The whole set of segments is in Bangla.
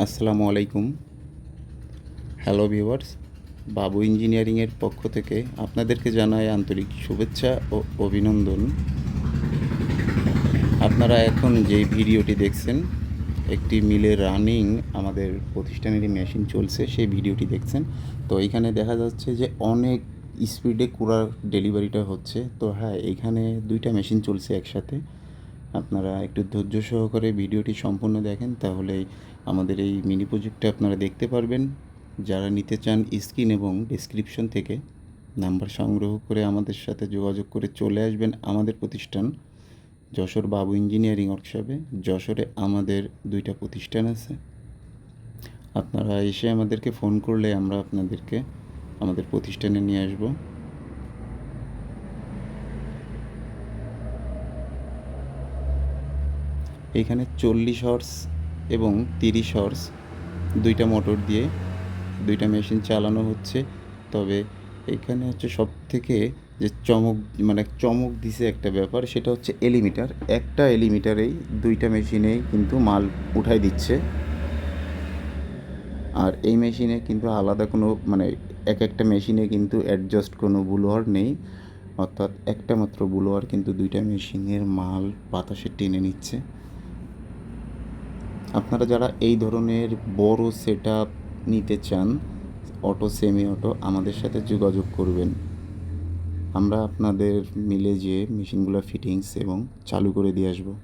আসসালামু আলাইকুম। হ্যালো ভিউয়ার্স, বাবু ইঞ্জিনিয়ারিংয়ের পক্ষ থেকে আপনাদেরকে জানাই আন্তরিক শুভেচ্ছা ও অভিনন্দন। আপনারা এখন যেই ভিডিওটি দেখছেন, একটি মিলে রানিং আমাদের প্রতিষ্ঠানেরই মেশিন চলছে, সেই ভিডিওটি দেখছেন। তো এইখানে দেখা যাচ্ছে যে অনেক স্পিডে কুড়ার ডেলিভারিটা হচ্ছে। তো হ্যাঁ, এইখানে 2টা মেশিন চলছে একসাথে। আপনারা একটু ধৈর্য সহকারে ভিডিওটি সম্পূর্ণ দেখেন, তাহলেই আমাদের এই মিনি প্রজেক্টটা আপনারা দেখতে পারবেন। যারা নিতে চান স্ক্রিন এবং ডেসক্রিপশন থেকে নাম্বার সংগ্রহ করে আমাদের সাথে যোগাযোগ করে চলে আসবেন আমাদের প্রতিষ্ঠান যশোর বাবু ইঞ্জিনিয়ারিং ওয়ার্কশপে। যশোরে আমাদের 2টা প্রতিষ্ঠান আছে। আপনারা এসে আমাদেরকে ফোন করলে আমরা আপনাদেরকে আমাদের প্রতিষ্ঠানে নিয়ে আসব। এখানে 40 হর্স এবং 30 হর্স 2টা মোটর দিয়ে 2টা মেশিন চালানো হচ্ছে। তবে এখানে হচ্ছে সবথেকে যে চমক দিছে একটা ব্যাপার, সেটা হচ্ছে এলিমিটার। একটা এলিমিটারেই 2টা মেশিনেই কিন্তু মাল উঠাই দিচ্ছে। আর এই মেশিনে কিন্তু আলাদা কোনো একটা মেশিনে কিন্তু অ্যাডজাস্ট কোনো ব্লোয়ার নেই, অর্থাৎ একটা মাত্র ব্লোয়ার কিন্তু 2টা মেশিনের মাল বাতাসে টেনে নিচ্ছে। আপনারা যারা এই ধরনের বড় সেটআপ নিতে চান, অটো সেমি অটো, আমাদের সাথে যোগাযোগ করবেন। আমরা আপনাদের মিলে যেয়ে মেশিনগুলো ফিটিংস এবং চালু করে দিয়ে আসবো।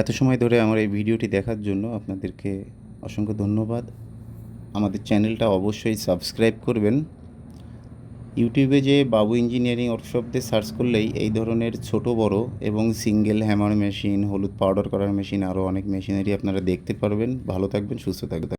এত সময় ধরে আমার এই ভিডিওটি দেখার জন্য আপনাদেরকে অসংখ্য ধন্যবাদ। আমাদের চ্যানেলটা অবশ্যই সাবস্ক্রাইব করবেন। ইউটিউবে যে বাবু ইঞ্জিনিয়ারিং ওয়ার্কশপ দিয়ে সার্চ করলেই এই ধরনের ছোট বড় এবং সিঙ্গেল হ্যামার মেশিন, হলুদ পাউডার করার মেশিন, আরও অনেক মেশিনারি আপনারা দেখতে পারবেন। ভালো থাকবেন, সুস্থ থাকবেন।